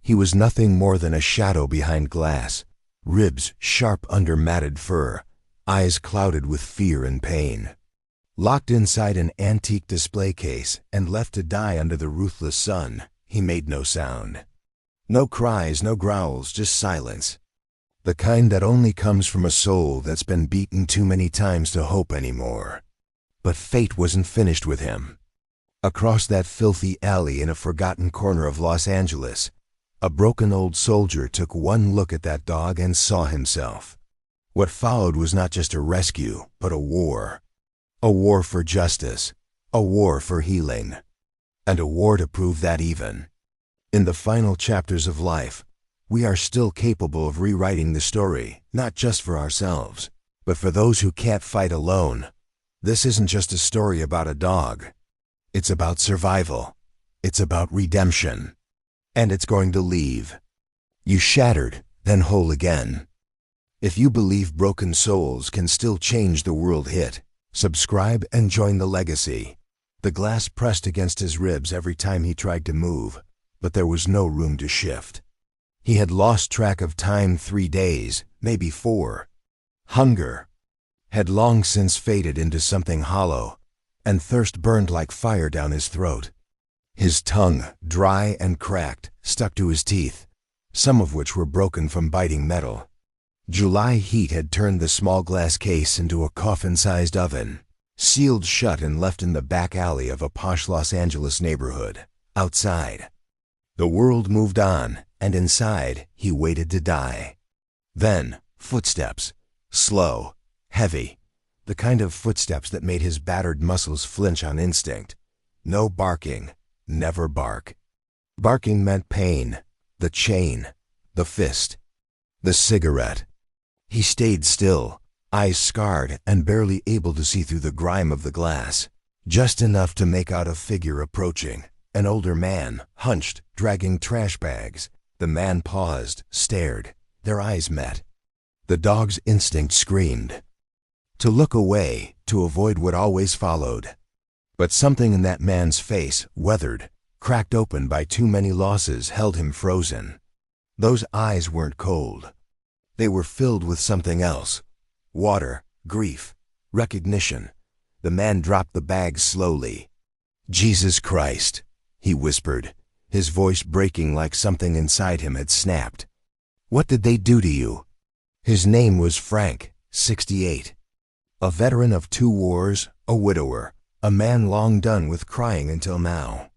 He was nothing more than a shadow behind glass, ribs sharp under matted fur, eyes clouded with fear and pain. Locked inside an antique display case and left to die under the ruthless sun, he made no sound. No cries, no growls, just silence. The kind that only comes from a soul that's been beaten too many times to hope anymore. But fate wasn't finished with him. Across that filthy alley in a forgotten corner of Los Angeles, a broken old soldier took one look at that dog and saw himself. What followed was not just a rescue, but a war. A war for justice, a war for healing, and a war to prove that even in the final chapters of life, we are still capable of rewriting the story, not just for ourselves, but for those who can't fight alone. This isn't just a story about a dog. It's about survival. It's about redemption. And it's going to leave you shattered, then whole again. If you believe broken souls can still change the world, hit subscribe and join the legacy. The glass pressed against his ribs every time he tried to move, but there was no room to shift. He had lost track of time. 3 days, maybe 4. Hunger had long since faded into something hollow, and thirst burned like fire down his throat. His tongue, dry and cracked, stuck to his teeth, some of which were broken from biting metal. July heat had turned the small glass case into a coffin-sized oven, sealed shut and left in the back alley of a posh Los Angeles neighborhood. Outside, the world moved on, and inside, he waited to die. Then, footsteps. Slow, heavy, the kind of footsteps that made his battered muscles flinch on instinct. No barking, never bark. Barking meant pain, the chain, the fist, the cigarette. He stayed still, eyes scarred and barely able to see through the grime of the glass, just enough to make out a figure approaching, an older man, hunched, dragging trash bags. The man paused, stared, their eyes met. The dog's instinct screamed to look away, to avoid what always followed. But something in that man's face, weathered, cracked open by too many losses, held him frozen. Those eyes weren't cold. They were filled with something else. Water, grief, recognition. The man dropped the bag slowly. "Jesus Christ," he whispered, his voice breaking like something inside him had snapped. "What did they do to you?" His name was Frank, 68. A veteran of 2 wars, a widower, a man long done with crying until now.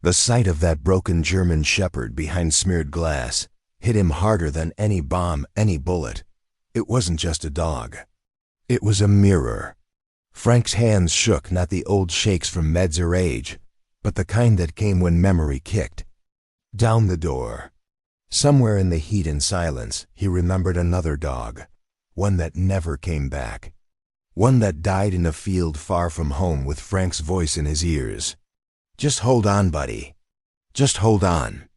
The sight of that broken German shepherd behind smeared glass hit him harder than any bomb, any bullet. It wasn't just a dog. It was a mirror. Frank's hands shook, not the old shakes from meds or age, but the kind that came when memory kicked. Down the door. Somewhere in the heat and silence, he remembered another dog, one that never came back. One that died in a field far from home with Frank's voice in his ears. "Just hold on, buddy. Just hold on."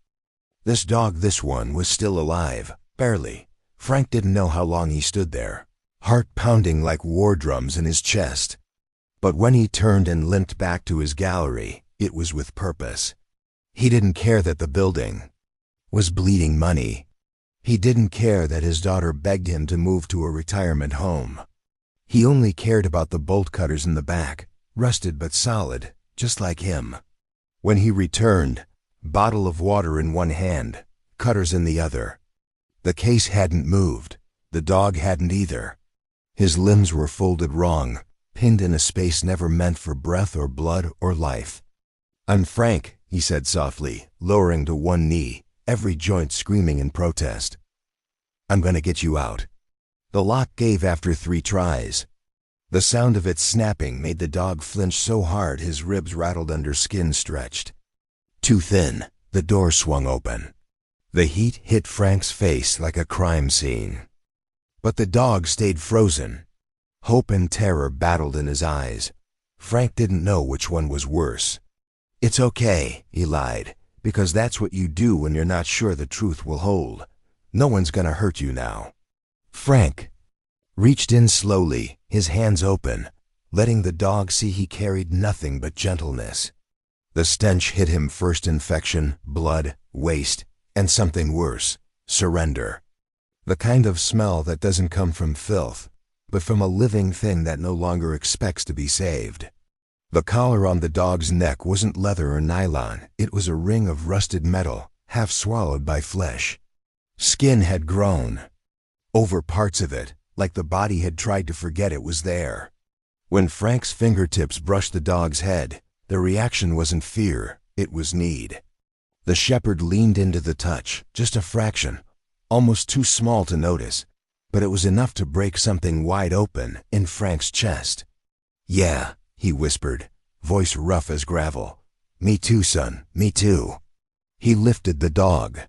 This dog, this one, was still alive, barely. Frank didn't know how long he stood there, heart pounding like war drums in his chest. But when he turned and limped back to his gallery, it was with purpose. He didn't care that the building was bleeding money. He didn't care that his daughter begged him to move to a retirement home. He only cared about the bolt cutters in the back, rusted but solid, just like him. When he returned, bottle of water in one hand, cutters in the other. The case hadn't moved. The dog hadn't either. His limbs were folded wrong, pinned in a space never meant for breath or blood or life. "I'm Frank," he said softly, lowering to one knee, every joint screaming in protest. "I'm gonna get you out." The lock gave after 3 tries. The sound of it snapping made the dog flinch so hard his ribs rattled under skin stretched. Too thin, the door swung open. The heat hit Frank's face like a crime scene. But the dog stayed frozen. Hope and terror battled in his eyes. Frank didn't know which one was worse. "It's okay," he lied, "because that's what you do when you're not sure the truth will hold. No one's gonna hurt you now." Frank reached in slowly, his hands open, letting the dog see he carried nothing but gentleness. The stench hit him first: infection, blood, waste, And something worse, surrender. The kind of smell that doesn't come from filth, but from a living thing that no longer expects to be saved. The collar on the dog's neck wasn't leather or nylon. It was a ring of rusted metal, half swallowed by flesh. Skin had grown. Over parts of it, like the body had tried to forget it was there. When Frank's fingertips brushed the dog's head, the reaction wasn't fear, it was need. The shepherd leaned into the touch, just a fraction, almost too small to notice, but it was enough to break something wide open in Frank's chest. "Yeah," he whispered, voice rough as gravel. "Me too, son, me too." He lifted the dog.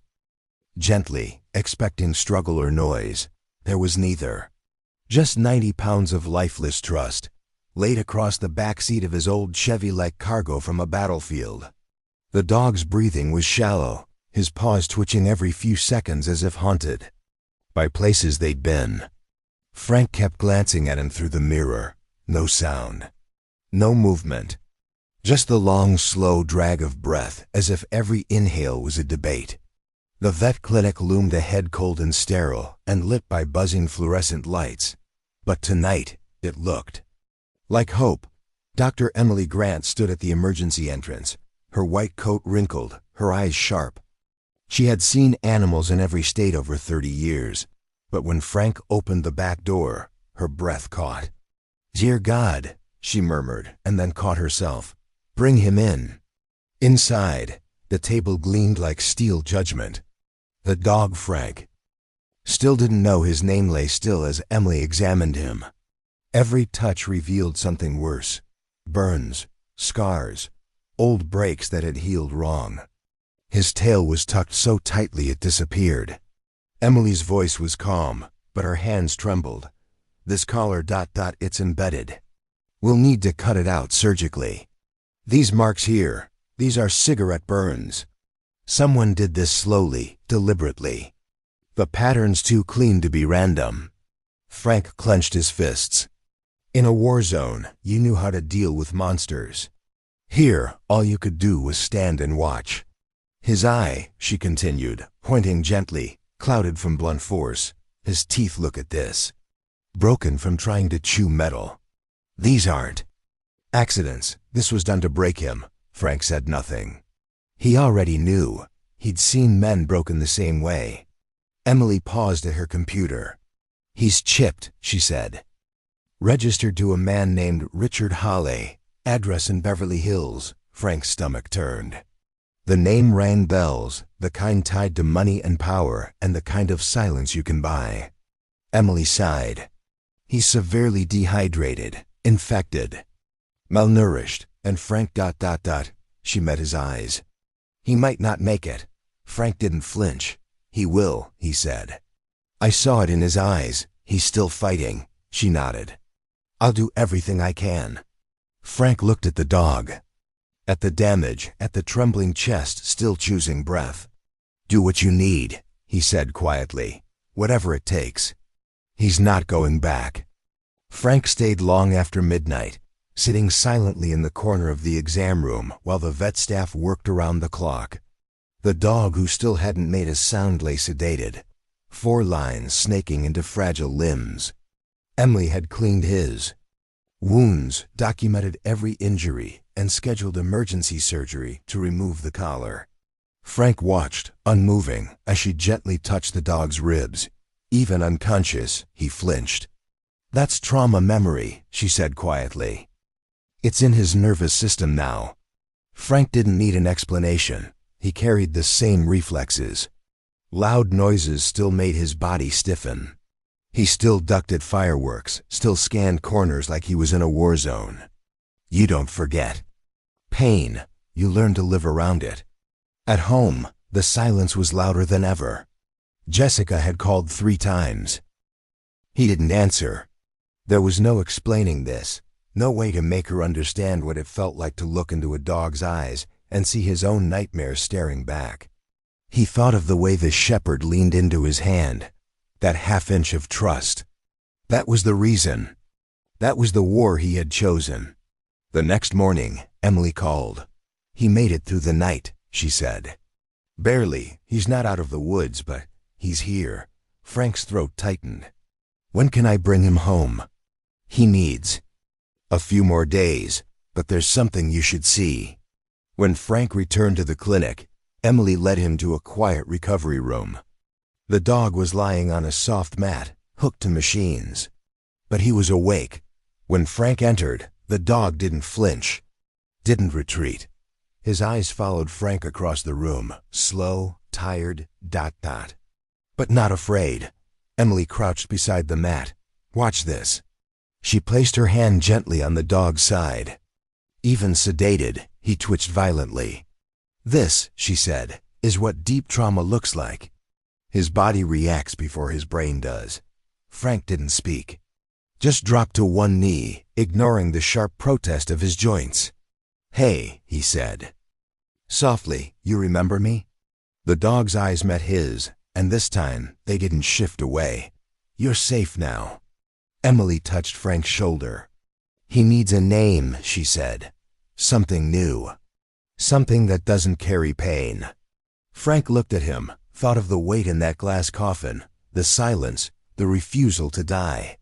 Gently, expecting struggle or noise. There was neither. Just 90 pounds of lifeless trust, laid across the back seat of his old Chevy-like cargo from a battlefield. The dog's breathing was shallow, his paws twitching every few seconds as if haunted by places they'd been. Frank kept glancing at him through the mirror. No sound. No movement. Just the long, slow drag of breath, as if every inhale was a debate. The vet clinic loomed ahead, cold and sterile, and lit by buzzing fluorescent lights. But tonight, it looked like hope. Dr. Emily Grant stood at the emergency entrance, her white coat wrinkled, her eyes sharp. She had seen animals in every state over 30 years, but when Frank opened the back door, her breath caught. "Dear God," she murmured, and then caught herself. "Bring him in." Inside, the table gleamed like steel judgment. The dog, Frank, still didn't know his name, lay still as Emily examined him. Every touch revealed something worse. Burns, scars, old breaks that had healed wrong. His tail was tucked so tightly it disappeared. Emily's voice was calm, but her hands trembled. "This collar, it's embedded. We'll need to cut it out surgically. These marks here, these are cigarette burns. Someone did this slowly, deliberately. The pattern's too clean to be random." Frank clenched his fists. In a war zone, you knew how to deal with monsters. Here, all you could do was stand and watch. His eye, she continued, pointing gently, clouded from blunt force. His teeth, look at this. Broken from trying to chew metal. These aren't accidents. This was done to break him. Frank said nothing. He already knew. He'd seen men broken the same way. Emily paused at her computer. "He's chipped," she said. "Registered to a man named Richard Hawley. Address in Beverly Hills." Frank's stomach turned. The name rang bells, the kind tied to money and power, and the kind of silence you can buy. Emily sighed. "He's severely dehydrated, infected, malnourished, and Frank ... She met his eyes. "He might not make it." Frank didn't flinch. "He will," he said. "I saw it in his eyes. He's still fighting." She nodded. "I'll do everything I can." Frank looked at the dog. At the damage, at the trembling chest still choosing breath. "Do what you need," he said quietly. "Whatever it takes." He's not going back. Frank stayed long after midnight, sitting silently in the corner of the exam room while the vet staff worked around the clock. The dog, who still hadn't made a sound, lay sedated, 4 lines snaking into fragile limbs. Emily had cleaned his wounds, documented every injury, and scheduled emergency surgery to remove the collar. Frank watched, unmoving, as she gently touched the dog's ribs. Even unconscious, he flinched. "That's trauma memory," she said quietly. "It's in his nervous system now." Frank didn't need an explanation. He carried the same reflexes. Loud noises still made his body stiffen. He still ducked at fireworks, still scanned corners like he was in a war zone. You don't forget pain. You learn to live around it. At home, the silence was louder than ever. Jessica had called 3 times. He didn't answer. There was no explaining this, no way to make her understand what it felt like to look into a dog's eyes and see his own nightmares staring back. He thought of the way the shepherd leaned into his hand, that half-inch of trust. That was the reason. That was the war he had chosen. The next morning, Emily called. "He made it through the night," she said. Barely. He's not out of the woods, but he's here. Frank's throat tightened. When can I bring him home? He needs a few more days, but there's something you should see. When Frank returned to the clinic, Emily led him to a quiet recovery room. The dog was lying on a soft mat, hooked to machines. But he was awake. When Frank entered, the dog didn't flinch, didn't retreat. His eyes followed Frank across the room, slow, tired, ... But not afraid. Emily crouched beside the mat. Watch this. She placed her hand gently on the dog's side. Even sedated, he twitched violently. This, she said, is what deep trauma looks like. His body reacts before his brain does. Frank didn't speak. Just dropped to one knee, ignoring the sharp protest of his joints. Hey, he said. Softly, you remember me? The dog's eyes met his, and this time they didn't shift away. You're safe now. Emily touched Frank's shoulder. He needs a name, she said. Something new. Something that doesn't carry pain. Frank looked at him, thought of the weight in that glass coffin, the silence, the refusal to die.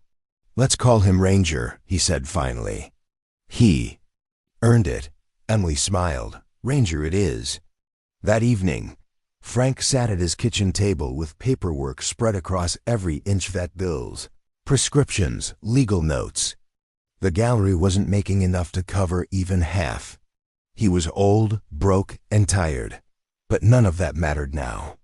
Let's call him Ranger, he said finally. He earned it. Emily smiled. Ranger it is. That evening, Frank sat at his kitchen table with paperwork spread across every inch, vet bills, prescriptions, legal notes. The gallery wasn't making enough to cover even half. He was old, broke, and tired, but none of that mattered now.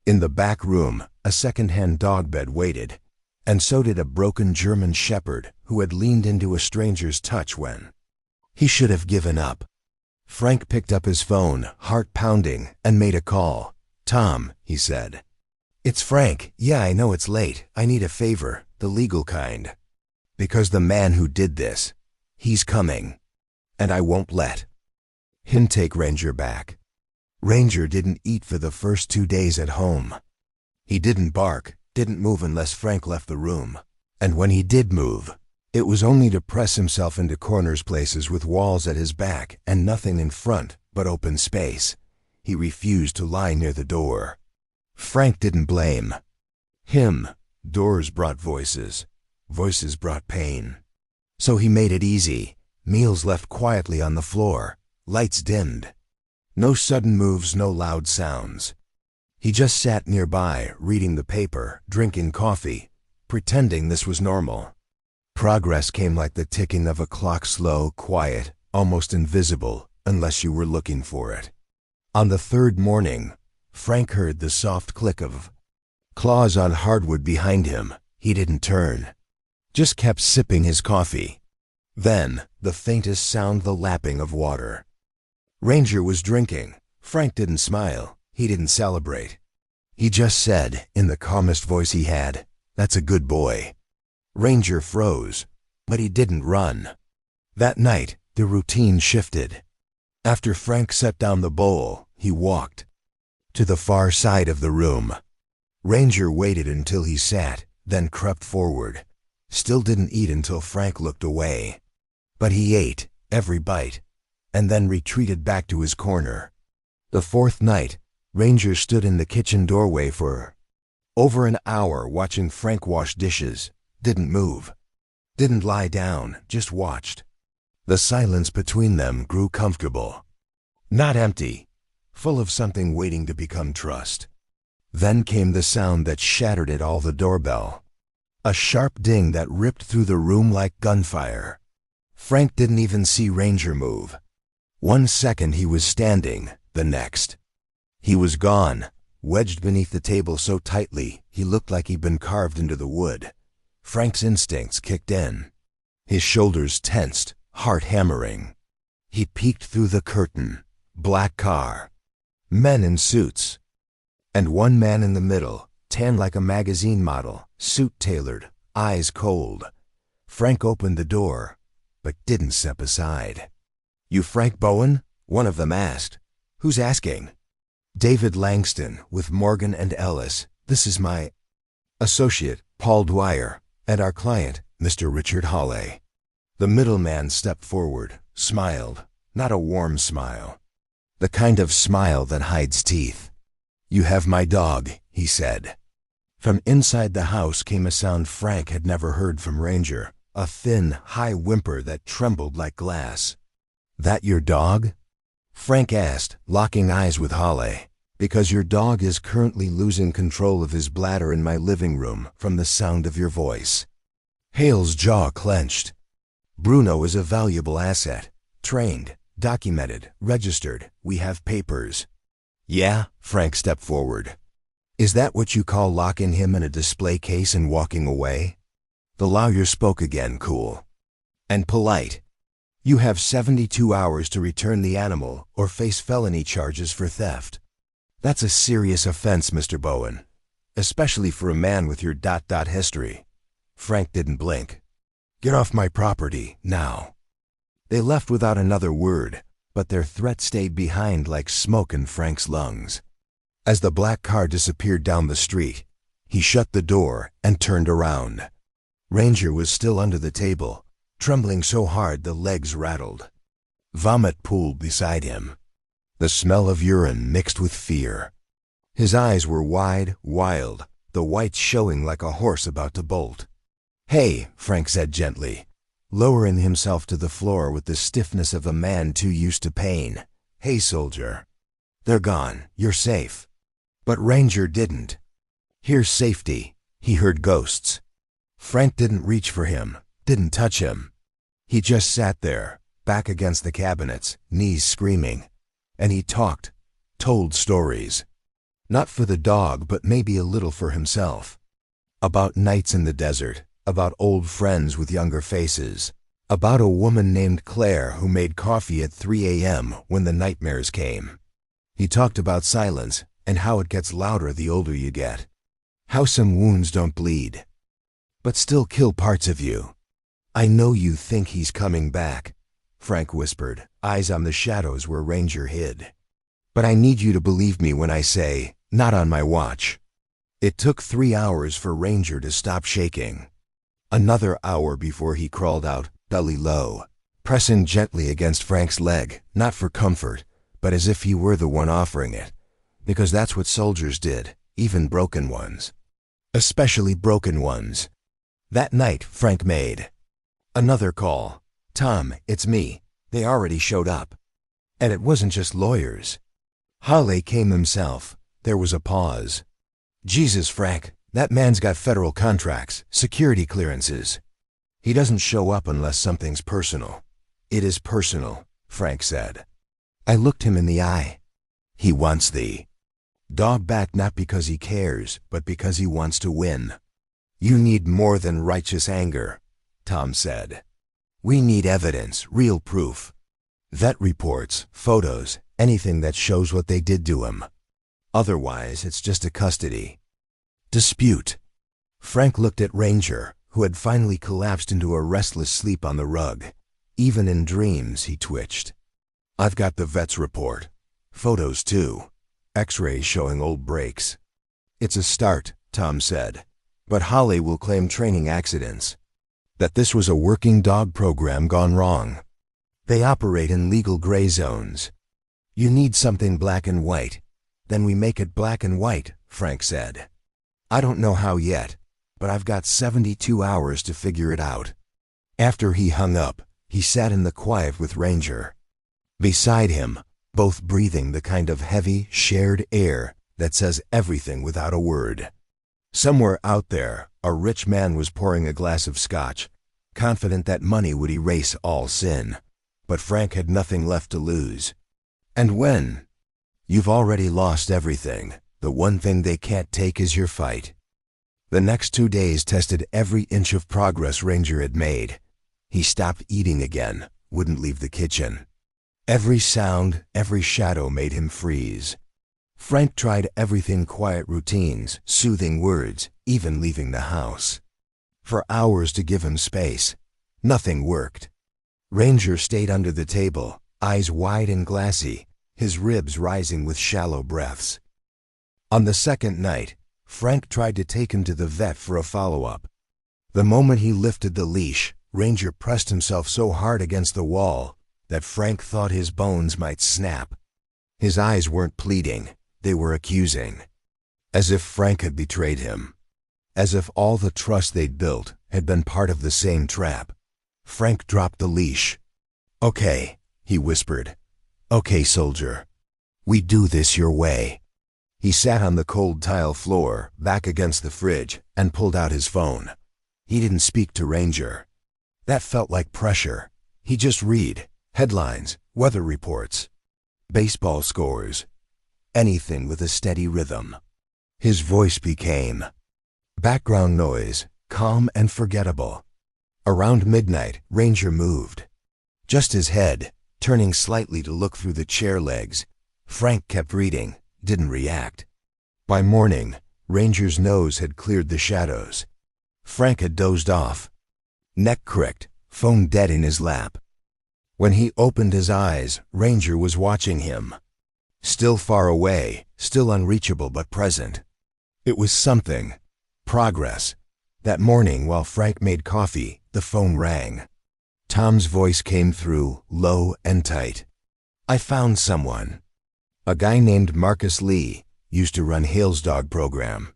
In the back room, a second-hand dog bed waited, and so did a broken German shepherd who had leaned into a stranger's touch when he should have given up. Frank picked up his phone, heart pounding, and made a call. Tom, he said. It's Frank. Yeah, I know it's late. I need a favor, the legal kind. Because the man who did this, he's coming. And I won't let him take Ranger back. Ranger didn't eat for the first 2 days at home. He didn't bark, didn't move unless Frank left the room. And when he did move, it was only to press himself into corners, places with walls at his back and nothing in front but open space. He refused to lie near the door. Frank didn't blame him. Doors brought voices. Voices brought pain. So he made it easy. Meals left quietly on the floor. Lights dimmed. No sudden moves, no loud sounds. He just sat nearby, reading the paper, drinking coffee, pretending this was normal. Progress came like the ticking of a clock, slow, quiet, almost invisible, unless you were looking for it. On the third morning, Frank heard the soft click of claws on hardwood behind him. He didn't turn, just kept sipping his coffee. Then, the faintest sound, the lapping of water. Ranger was drinking. Frank didn't smile. He didn't celebrate. He just said, in the calmest voice he had, "That's a good boy." Ranger froze, but he didn't run. That night, the routine shifted. After Frank set down the bowl, he walked to the far side of the room. Ranger waited until he sat, then crept forward. Still didn't eat until Frank looked away. But he ate, every bite, and then retreated back to his corner. The fourth night, Ranger stood in the kitchen doorway for over an hour watching Frank wash dishes. Didn't move. Didn't lie down, just watched. The silence between them grew comfortable. Not empty, full of something waiting to become trust. Then came the sound that shattered it all, the doorbell. A sharp ding that ripped through the room like gunfire. Frank didn't even see Ranger move. 1 second he was standing, the next he was gone, wedged beneath the table so tightly he looked like he'd been carved into the wood. Frank's instincts kicked in. His shoulders tensed, heart hammering. He peeked through the curtain. Black car. Men in suits. And one man in the middle, tan like a magazine model, suit tailored, eyes cold. Frank opened the door, but didn't step aside. "You Frank Bowen?" one of them asked. "Who's asking?" "David Langston, with Morgan and Ellis. This is my associate, Paul Dwyer, and our client, Mr. Richard Hawley." The middleman stepped forward, smiled, not a warm smile. The kind of smile that hides teeth. "You have my dog," he said. From inside the house came a sound Frank had never heard from Ranger, a thin, high whimper that trembled like glass. "That your dog?" Frank asked, locking eyes with Holly. "Because your dog is currently losing control of his bladder in my living room from the sound of your voice." Hale's jaw clenched. "Bruno is a valuable asset. Trained, documented, registered. We have papers." "Yeah?" Frank stepped forward. "Is that what you call locking him in a display case and walking away?" The lawyer spoke again, cool and polite. "You have 72 hours to return the animal or face felony charges for theft. That's a serious offense, Mr. Bowen, especially for a man with your ... history." Frank didn't blink. "Get off my property, now." They left without another word, but their threat stayed behind like smoke in Frank's lungs. As the black car disappeared down the street, he shut the door and turned around. Ranger was still under the table, trembling so hard the legs rattled. Vomit pooled beside him, the smell of urine mixed with fear. His eyes were wide, wild, the whites showing like a horse about to bolt. "Hey," Frank said gently, lowering himself to the floor with the stiffness of a man too used to pain. "Hey, soldier. They're gone. You're safe." But Ranger didn't hear safety. He heard ghosts. Frank didn't reach for him, didn't touch him. He just sat there, back against the cabinets, knees screaming. And he talked, told stories. Not for the dog, but maybe a little for himself. About nights in the desert, about old friends with younger faces, about a woman named Claire who made coffee at 3 a.m. when the nightmares came. He talked about silence and how it gets louder the older you get. How some wounds don't bleed, but still kill parts of you. "I know you think he's coming back," Frank whispered, eyes on the shadows where Ranger hid. "But I need you to believe me when I say, not on my watch." It took 3 hours for Ranger to stop shaking. Another hour before he crawled out, belly low, pressing gently against Frank's leg, not for comfort, but as if he were the one offering it. Because that's what soldiers did, even broken ones. Especially broken ones. That night, Frank made another call. "Tom, it's me. They already showed up." And it wasn't just lawyers. Holly came himself. There was a pause. "Jesus, Frank, that man's got federal contracts, security clearances. He doesn't show up unless something's personal." "It is personal," Frank said. I looked him in the eye. "He wants the dog back, not because he cares, but because he wants to win." "You need more than righteous anger," Tom said. "We need evidence, real proof. Vet reports, photos, anything that shows what they did to him. Otherwise, it's just a custody dispute." Frank looked at Ranger, who had finally collapsed into a restless sleep on the rug. Even in dreams, he twitched. "I've got the vet's report. Photos, too. X-rays showing old breaks." "It's a start," Tom said. "But Holly will claim training accidents. That this was a working dog program gone wrong. They operate in legal gray zones. You need something black and white. Then we make it black and white," Frank said. "I don't know how yet, but I've got 72 hours to figure it out." After he hung up, he sat in the quiet with Ranger. Beside him, both breathing the kind of heavy, shared air that says everything without a word. Somewhere out there, a rich man was pouring a glass of scotch, confident that money would erase all sin. But Frank had nothing left to lose. And when you've already lost everything, the one thing they can't take is your fight. The next 2 days tested every inch of progress Ranger had made. He stopped eating again, wouldn't leave the kitchen. Every sound, every shadow made him freeze. Frank tried everything: quiet routines, soothing words, even leaving the house. For hours to give him space. Nothing worked. Ranger stayed under the table, eyes wide and glassy, his ribs rising with shallow breaths. On the second night, Frank tried to take him to the vet for a follow-up. The moment he lifted the leash, Ranger pressed himself so hard against the wall that Frank thought his bones might snap. His eyes weren't pleading. They were accusing. As if Frank had betrayed him. As if all the trust they'd built had been part of the same trap. Frank dropped the leash. "Okay," he whispered. "Okay, soldier. We do this your way." He sat on the cold tile floor, back against the fridge, and pulled out his phone. He didn't speak to Ranger. That felt like pressure. He'd just read headlines, weather reports, baseball scores, anything with a steady rhythm. His voice became background noise, calm and forgettable. Around midnight, Ranger moved. Just his head, turning slightly to look through the chair legs. Frank kept reading, didn't react. By morning, Ranger's nose had cleared the shadows. Frank had dozed off. Neck cricked, phone dead in his lap. When he opened his eyes, Ranger was watching him. Still far away, still unreachable but present. It was something. Progress. That morning while Frank made coffee, the phone rang. Tom's voice came through, low and tight. "I found someone. A guy named Marcus Lee, used to run Hale's dog program.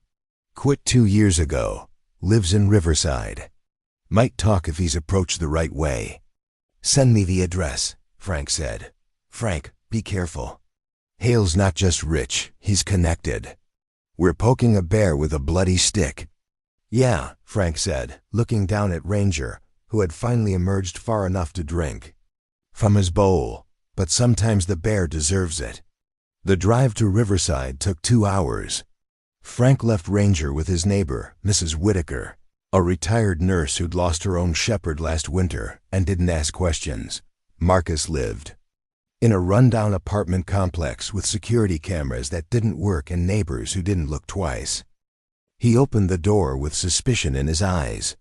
Quit 2 years ago. Lives in Riverside. Might talk if he's approached the right way. Send me the address," Frank said. "Frank, be careful. Hale's not just rich, he's connected. We're poking a bear with a bloody stick." "Yeah," Frank said, looking down at Ranger, who had finally emerged far enough to drink from his bowl. "But sometimes the bear deserves it." The drive to Riverside took 2 hours. Frank left Ranger with his neighbor, Mrs. Whitaker, a retired nurse who'd lost her own shepherd last winter and didn't ask questions. Marcus lived in a rundown apartment complex with security cameras that didn't work and neighbors who didn't look twice. He opened the door with suspicion in his eyes.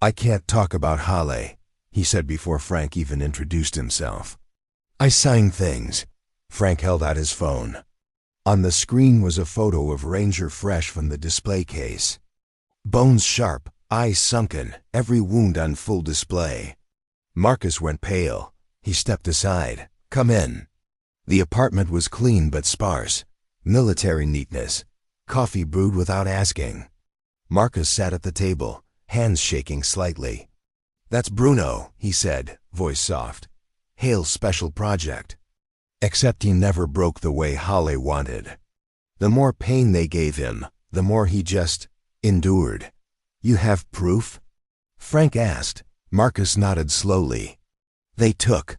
"I can't talk about Hale," he said before Frank even introduced himself. "I sign things." Frank held out his phone. On the screen was a photo of Ranger fresh from the display case. Bones sharp, eyes sunken, every wound on full display. Marcus went pale. He stepped aside. "Come in." The apartment was clean but sparse. Military neatness. Coffee brewed without asking. Marcus sat at the table, hands shaking slightly. "That's Bruno," he said, voice soft. "Hale's special project." Except he never broke the way Hale wanted. The more pain they gave him, the more he just endured. "You have proof?" Frank asked. Marcus nodded slowly. "They took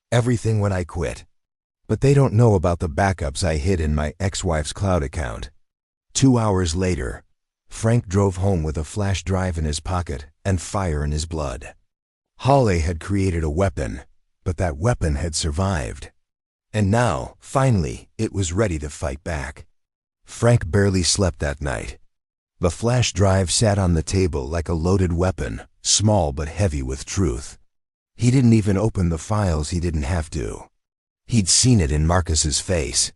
everything when I quit. But they don't know about the backups I hid in my ex-wife's cloud account." 2 hours later, Frank drove home with a flash drive in his pocket and fire in his blood. Hale had created a weapon, but that weapon had survived. And now, finally, it was ready to fight back. Frank barely slept that night. The flash drive sat on the table like a loaded weapon, small but heavy with truth. He didn't even open the files he didn't have to. He'd seen it in Marcus's face.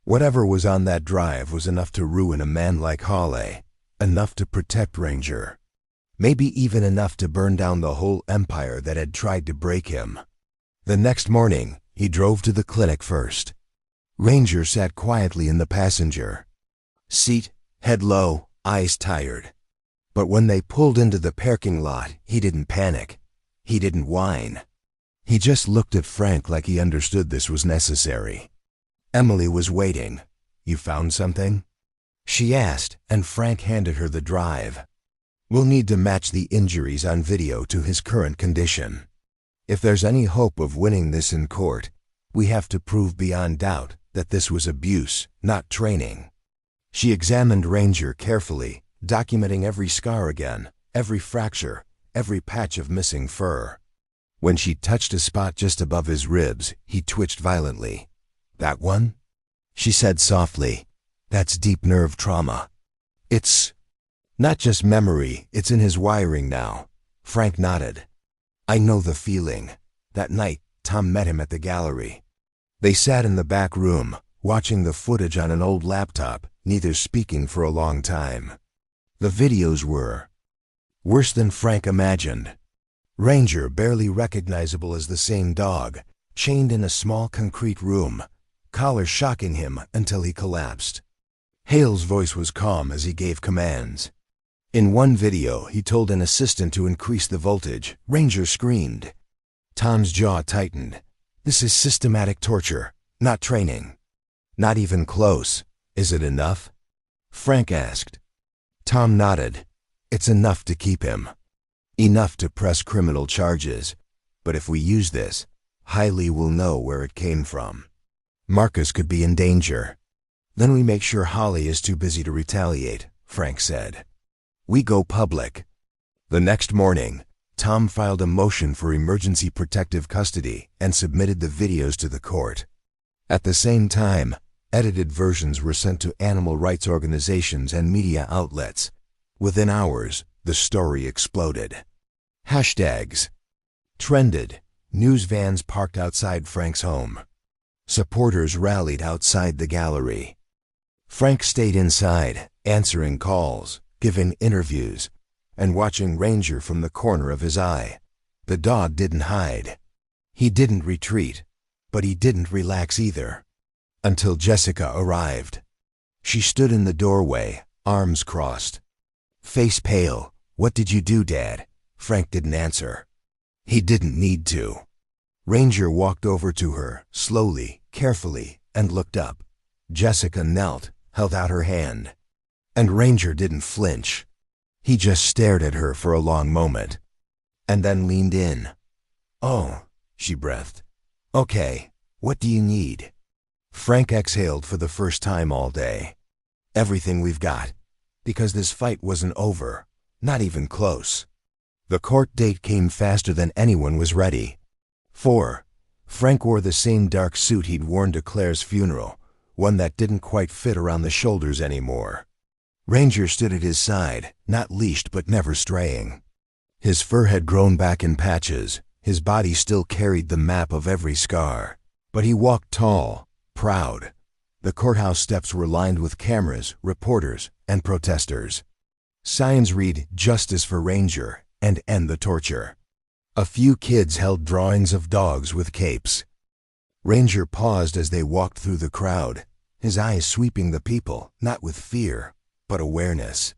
Whatever was on that drive was enough to ruin a man like Hale, enough to protect Ranger. Maybe even enough to burn down the whole empire that had tried to break him. The next morning, he drove to the clinic first. Ranger sat quietly in the passenger seat, head low, eyes tired. But when they pulled into the parking lot, he didn't panic. He didn't whine. He just looked at Frank like he understood this was necessary. Emily was waiting. "You found something?" she asked, and Frank handed her the drive. "We'll need to match the injuries on video to his current condition. If there's any hope of winning this in court, we have to prove beyond doubt that this was abuse, not training." She examined Ranger carefully, documenting every scar again, every fracture, every patch of missing fur. When she touched a spot just above his ribs, he twitched violently. "That one?" she said softly. "That's deep nerve trauma. It's not just memory, it's in his wiring now." Frank nodded. "I know the feeling." That night, Tom met him at the gallery. They sat in the back room, watching the footage on an old laptop, neither speaking for a long time. The videos were worse than Frank imagined. Ranger, barely recognizable as the same dog, chained in a small concrete room, collar shocking him until he collapsed. Hale's voice was calm as he gave commands. In one video, he told an assistant to increase the voltage. Ranger screamed. Tom's jaw tightened. This is systematic torture, not training. Not even close. Is it enough? Frank asked. Tom nodded. It's enough to keep him. Enough to press criminal charges. But if we use this, Hailey will know where it came from. Marcus could be in danger. Then we make sure Holly is too busy to retaliate, Frank said. We go public. The next morning, Tom filed a motion for emergency protective custody and submitted the videos to the court. At the same time, edited versions were sent to animal rights organizations and media outlets. Within hours, the story exploded. Hashtags trended. News vans parked outside Frank's home. Supporters rallied outside the gallery. Frank stayed inside, answering calls, giving interviews, and watching Ranger from the corner of his eye. The dog didn't hide. He didn't retreat, but he didn't relax either. Until Jessica arrived. She stood in the doorway, arms crossed. Face pale. What did you do, Dad? Frank didn't answer. He didn't need to. Ranger walked over to her, slowly, carefully, and looked up. Jessica knelt, held out her hand. And Ranger didn't flinch. He just stared at her for a long moment, and then leaned in. Oh, she breathed. Okay, what do you need? Frank exhaled for the first time all day. Everything we've got, because this fight wasn't over, not even close. The court date came faster than anyone was ready. 4. Frank wore the same dark suit he'd worn to Claire's funeral, one that didn't quite fit around the shoulders anymore. Ranger stood at his side, not leashed but never straying. His fur had grown back in patches, his body still carried the map of every scar. But he walked tall, proud. The courthouse steps were lined with cameras, reporters, and protesters. Signs read, "Justice for Ranger," and "End the torture." A few kids held drawings of dogs with capes. Ranger paused as they walked through the crowd, his eyes sweeping the people, not with fear, but awareness.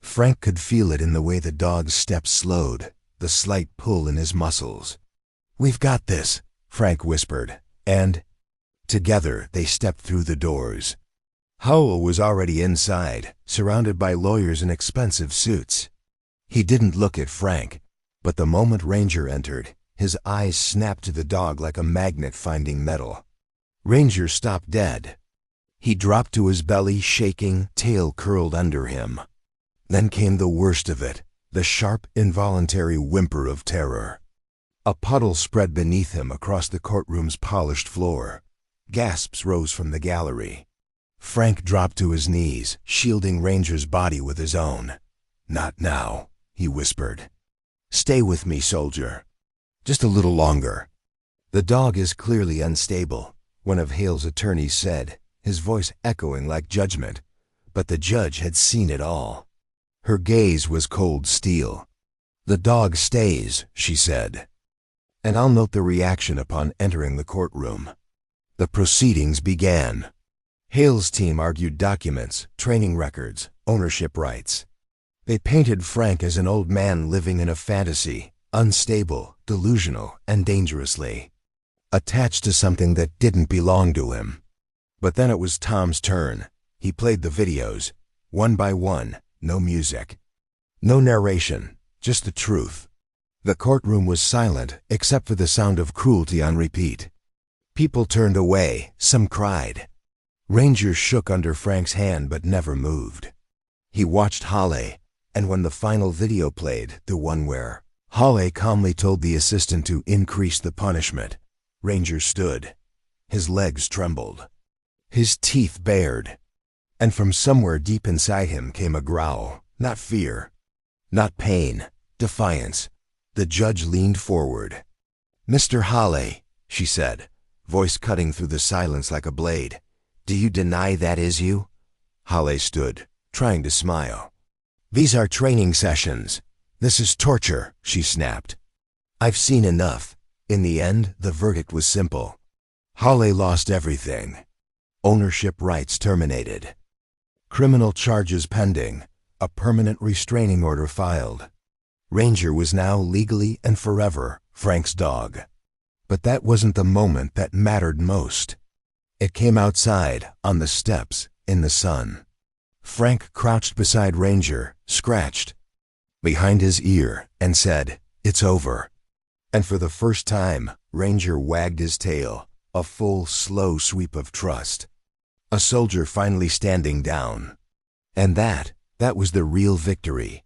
Frank could feel it in the way the dog's steps slowed, the slight pull in his muscles. "We've got this," Frank whispered, and together they stepped through the doors. Howell was already inside, surrounded by lawyers in expensive suits. He didn't look at Frank, but the moment Ranger entered, his eyes snapped to the dog like a magnet finding metal. Ranger stopped dead. He dropped to his belly, shaking, tail curled under him. Then came the worst of it, the sharp, involuntary whimper of terror. A puddle spread beneath him across the courtroom's polished floor. Gasps rose from the gallery. Frank dropped to his knees, shielding Ranger's body with his own. "Not now," he whispered. "Stay with me, soldier. Just a little longer." "The dog is clearly unstable," one of Hale's attorneys said, his voice echoing like judgment. But the judge had seen it all. Her gaze was cold steel. "The dog stays," she said. "And I'll note the reaction upon entering the courtroom." The proceedings began. Hale's team argued documents, training records, ownership rights. They painted Frank as an old man living in a fantasy, unstable, delusional, and dangerously attached to something that didn't belong to him. But then it was Tom's turn. He played the videos, one by one, no music. No narration, just the truth. The courtroom was silent except for the sound of cruelty on repeat. People turned away, some cried. Ranger shook under Frank's hand but never moved. He watched Holly, and when the final video played, the one where Holly calmly told the assistant to increase the punishment, Ranger stood. His legs trembled. His teeth bared. And from somewhere deep inside him came a growl, not fear, not pain, defiance. The judge leaned forward. "Mr. Holly," she said, voice cutting through the silence like a blade, "do you deny that is you?" Holly stood, trying to smile. "These are training sessions. This is torture," she snapped. "I've seen enough." In the end, the verdict was simple. Holly lost everything. ownership rights terminated. Criminal charges pending, a permanent restraining order filed. Ranger was now legally and forever Frank's dog. But that wasn't the moment that mattered most. It came outside, on the steps, in the sun. Frank crouched beside Ranger, scratched behind his ear, and said, "It's over." And for the first time, Ranger wagged his tail, a full, slow sweep of trust. A soldier finally standing down. And that was the real victory.